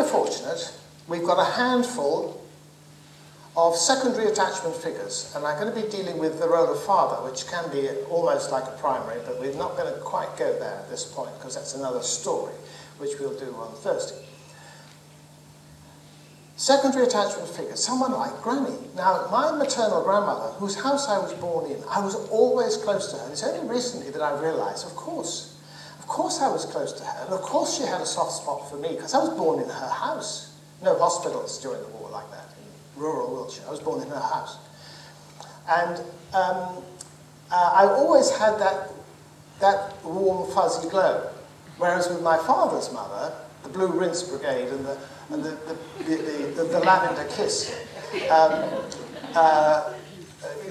we're fortunate, we've got a handful of secondary attachment figures, and I'm going to be dealing with the role of father, which can be almost like a primary, but we're not going to quite go there at this point, because that's another story, which we'll do on Thursday. Secondary attachment figures, someone like Granny. Now, my maternal grandmother, whose house I was born in, I was always close to her. It's only recently that I realised, of course I was close to her, and of course she had a soft spot for me, because I was born in her house. No hospitals during the war like that. Rural Wiltshire. I was born in her house. And I always had that warm, fuzzy glow. Whereas with my father's mother, the Blue Rinse Brigade and the lavender kiss, you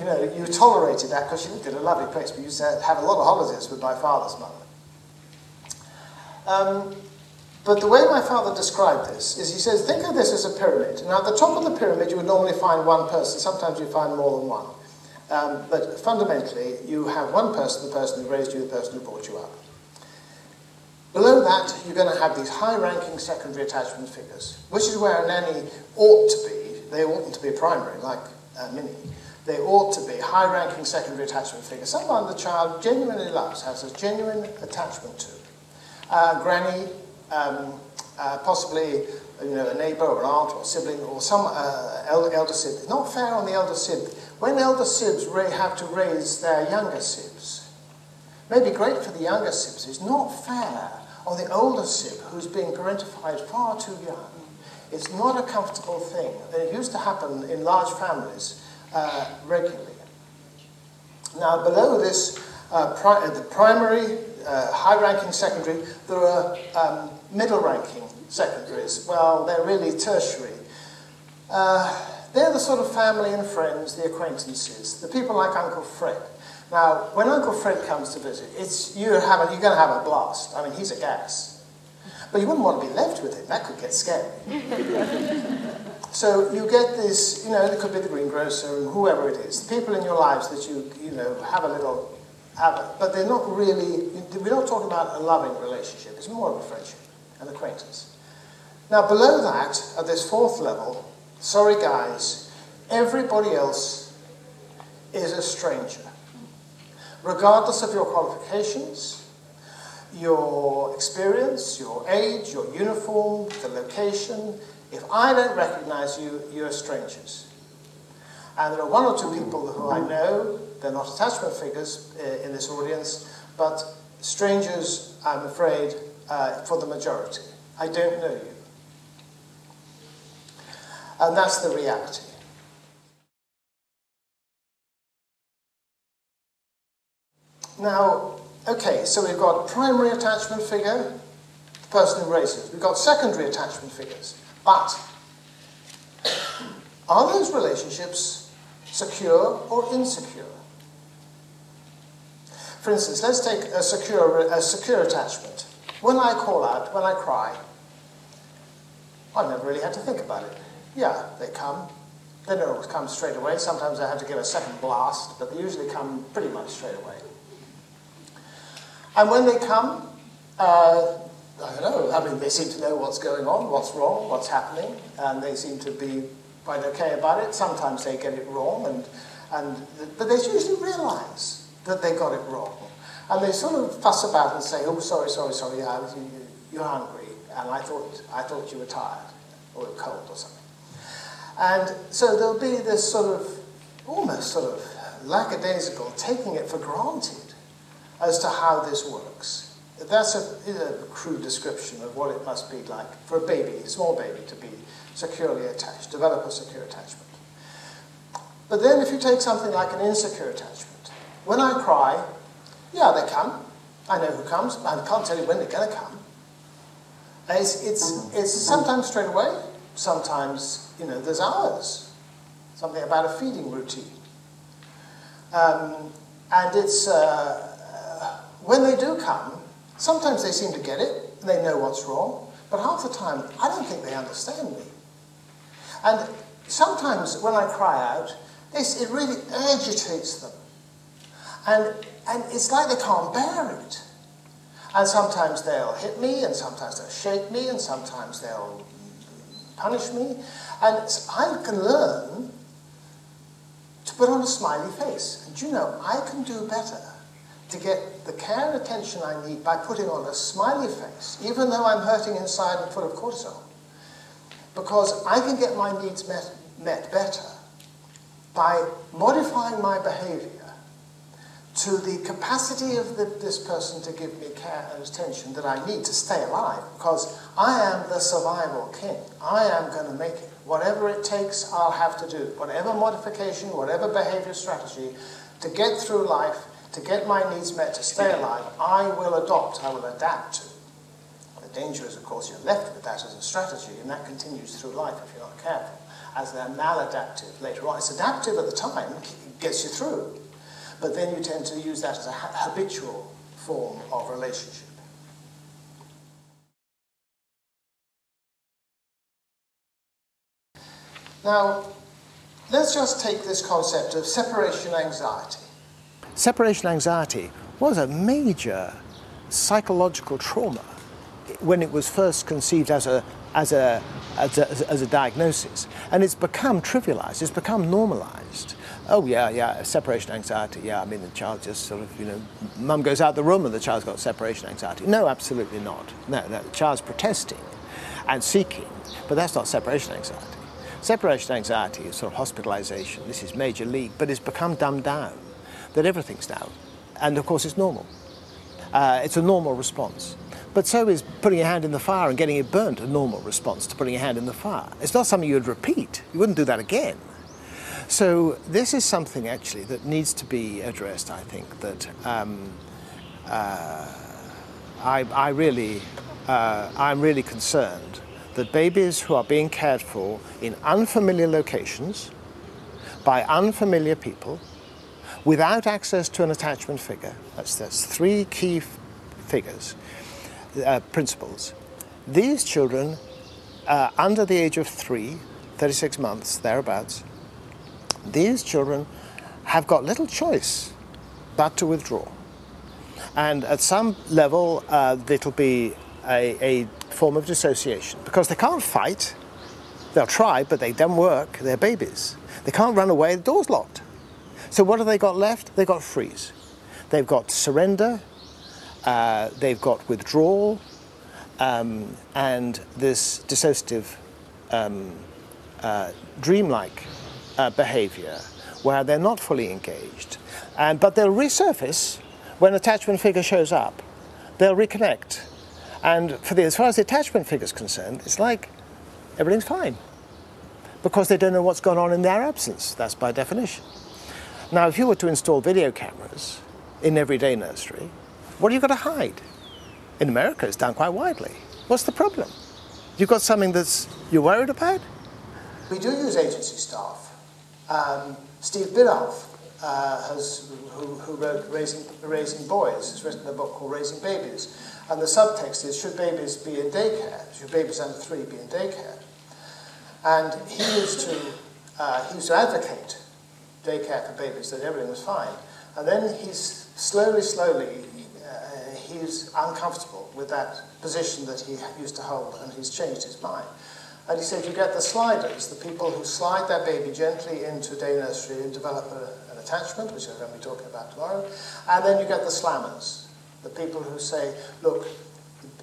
know, you tolerated that because she lived in a lovely place, but you used to have a lot of holidays with my father's mother. But the way my father described this is, he says, think of this as a pyramid. Now, at the top of the pyramid, you would normally find one person. Sometimes you find more than one. But fundamentally, you have one person, the person who raised you, the person who brought you up. Below that, you're going to have these high-ranking secondary attachment figures, which is where a nanny ought to be. They oughtn't to be a primary, like Minnie. They ought to be high-ranking secondary attachment figures. Someone the child genuinely loves, has a genuine attachment to. Granny, possibly, you know, a neighbour or an aunt or sibling or some elder sib. It's not fair on the elder sib. When elder sibs have to raise their younger sibs, maybe great for the younger sibs, it's not fair on the older sib who's being parentified far too young. It's not a comfortable thing. It used to happen in large families regularly. Now, below this, the primary, high-ranking secondary, there are middle-ranking secondaries. Well, they're really tertiary. They're the sort of family and friends, the acquaintances, the people like Uncle Fred. Now, when Uncle Fred comes to visit, you're going to have a blast. I mean, he's a gas. But you wouldn't want to be left with him. That could get scary. So you get this, you know, it could be the greengrocer and whoever it is, the people in your lives that you know, have a little, but they're not really, we're not talking about a loving relationship. It's more of a friendship, an acquaintance. Now, below that, at this fourth level, sorry guys, everybody else is a stranger. Regardless of your qualifications, your experience, your age, your uniform, the location, if I don't recognize you, you're strangers. And there are one or two people who I know, they're not attachment figures in this audience, but strangers, I'm afraid, for the majority. I don't know you. And that's the reality. Now, okay, so we've got primary attachment figure, the person who raises. We've got secondary attachment figures. But are those relationships secure or insecure? For instance, let's take a secure attachment. When I call out, when I cry, I've never really had to think about it. Yeah, they come. They don't always come straight away. Sometimes I have to give a second blast, but they usually come pretty much straight away. And when they come, I don't know, I mean, they seem to know what's going on, what's wrong, what's happening, and they seem to be quite okay about it. Sometimes they get it wrong, but they usually realise that they got it wrong. And they sort of fuss about and say, oh, sorry, yeah, you're hungry, and I thought you were tired, or cold or something. And so there'll be this sort of, almost sort of lackadaisical, taking it for granted as to how this works. That's a crude description of what it must be like for a baby, a small baby, to be securely attached, develop a secure attachment. But then if you take something like an insecure attachment, when I cry, yeah, they come. I know who comes. I can't tell you when they're going to come. It's sometimes straight away. Sometimes, you know, there's hours. Something about a feeding routine. And it's, when they do come, sometimes they seem to get it, and they know what's wrong, but half the time, I don't think they understand me. And sometimes when I cry out, it really agitates them. And it's like they can't bear it. And sometimes they'll hit me, and sometimes they'll shake me, and sometimes they'll punish me. And I can learn to put on a smiley face. And you know, I can do better to get the care and attention I need by putting on a smiley face, even though I'm hurting inside and full of cortisol. Because I can get my needs met better by modifying my behavior to the capacity of this person to give me care and attention that I need to stay alive, because I am the survival king. I am going to make it. Whatever it takes, I'll have to do. Whatever modification, whatever behavior strategy, to get through life, to get my needs met, to stay alive, I will adopt, I will adapt to. The danger is, of course, you're left with that as a strategy, and that continues through life if you're not careful, as they're maladaptive later on. It's adaptive at the time, it gets you through. But then you tend to use that as a habitual form of relationship. Now, let's just take this concept of separation anxiety. Separation anxiety was a major psychological trauma when it was first conceived as a diagnosis, and it's become trivialized, it's become normalized. Oh yeah, separation anxiety, yeah, I mean the child just sort of, you know, mum goes out the room and the child's got separation anxiety. No, absolutely not. No, the child's protesting and seeking, but that's not separation anxiety. Separation anxiety is sort of hospitalization, this is major league, but it's become dumbed down, that everything's down, and of course it's normal. It's a normal response. But so is putting your hand in the fire and getting it burnt a normal response to putting your hand in the fire. It's not something you would repeat. You wouldn't do that again. So this is something actually that needs to be addressed, I think, that I'm really concerned that babies who are being cared for in unfamiliar locations, by unfamiliar people, without access to an attachment figure, that's three key figures, principles. These children, under the age of 3, 36 months, thereabouts, these children have got little choice but to withdraw. And at some level, it'll be a form of dissociation, because they can't fight. They'll try, but they don't work. They're babies. They can't run away, the door's locked. So what have they got left? They've got freeze. They've got surrender, they've got withdrawal, and this dissociative, dreamlike behavior where they're not fully engaged. But they'll resurface when attachment figure shows up. They'll reconnect. And as far as the attachment figure is concerned, it's like everything's fine, because they don't know what's gone on in their absence. That's by definition. Now, if you were to install video cameras in everyday nursery, what are you going to hide? In America, it's done quite widely. What's the problem? You've got something you're worried about? We do use agency staff. Steve Biddulph, who wrote Raising Boys, has written a book called Raising Babies. And the subtext is, should babies be in daycare? Should babies under 3 be in daycare? And he used to advocate daycare for babies, that everything was fine. And then he's slowly, he's uncomfortable with that position that he used to hold, and he's changed his mind. And he said, you get the sliders, the people who slide their baby gently into day nursery and develop an attachment, which we're going to be talking about tomorrow. And then you get the slammers, the people who say, look,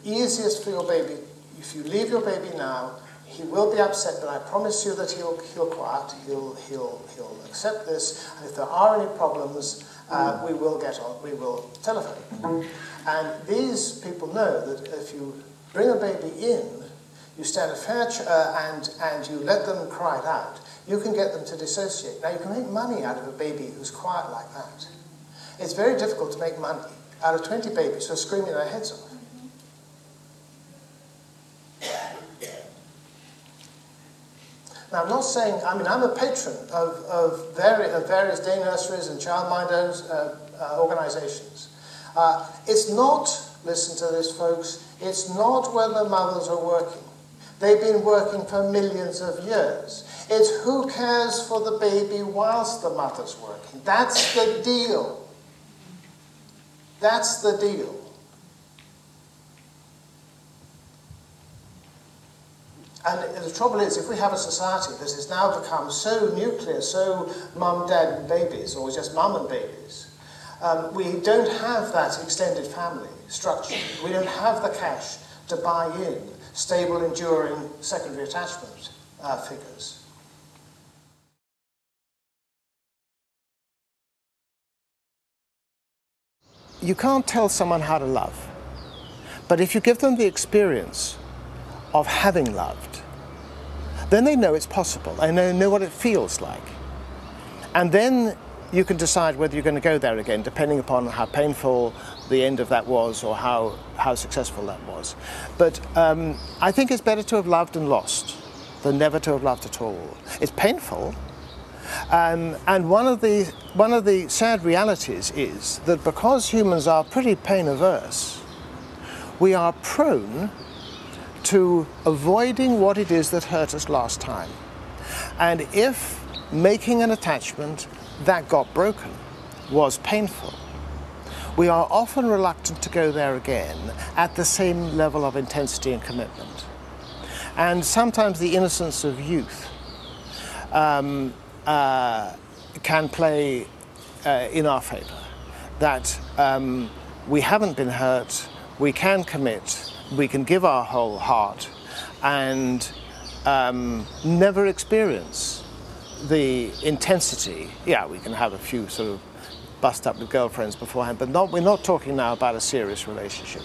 the easiest for your baby, if you leave your baby now, he will be upset, but I promise you that he'll quiet, he'll accept this, and if there are any problems, we will telephone. And these people know that if you bring a baby in, you stand a fair and you let them cry it out, you can get them to dissociate. Now, you can make money out of a baby who's quiet like that. It's very difficult to make money out of 20 babies who are screaming their heads off. Now, I'm not saying, I mean, I'm a patron of various day nurseries and childminders organizations. It's not, listen to this, folks, it's not whether mothers are working. They've been working for millions of years. It's who cares for the baby whilst the mother's working. That's the deal. That's the deal. And the trouble is, if we have a society that has now become so nuclear, so mum, dad and babies, or just mum and babies, we don't have that extended family structure. We don't have the cash to buy in stable, enduring secondary attachment figures. You can't tell someone how to love, but if you give them the experience of having loved, then they know it's possible. They know what it feels like. And then you can decide whether you're going to go there again, depending upon how painful the end of that was or how successful that was. But I think it's better to have loved and lost than never to have loved at all. It's painful. And one of the sad realities is that because humans are pretty pain averse, we are prone to avoiding what it is that hurt us last time. And if making an attachment that got broken was painful, we are often reluctant to go there again at the same level of intensity and commitment. And sometimes the innocence of youth can play in our favor, that we haven't been hurt, we can commit, we can give our whole heart and never experience the intensity. Yeah, we can have a few sort of bust up with girlfriends beforehand, but we're not talking now about a serious relationship.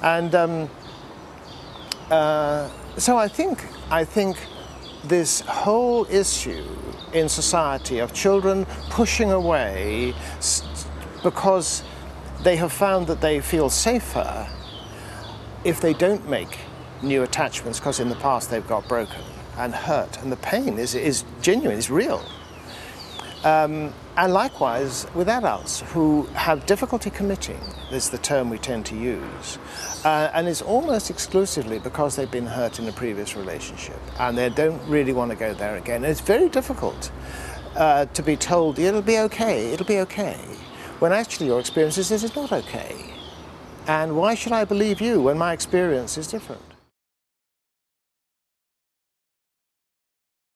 And so I think this whole issue in society of children pushing away because they have found that they feel safer if they don't make new attachments, because in the past they've got broken and hurt, and the pain is genuine, is real. And likewise with adults who have difficulty committing, is the term we tend to use, and it's almost exclusively because they've been hurt in a previous relationship and they don't really want to go there again. And it's very difficult to be told, it'll be okay, when actually your experience is this is not okay. And why should I believe you when my experience is different?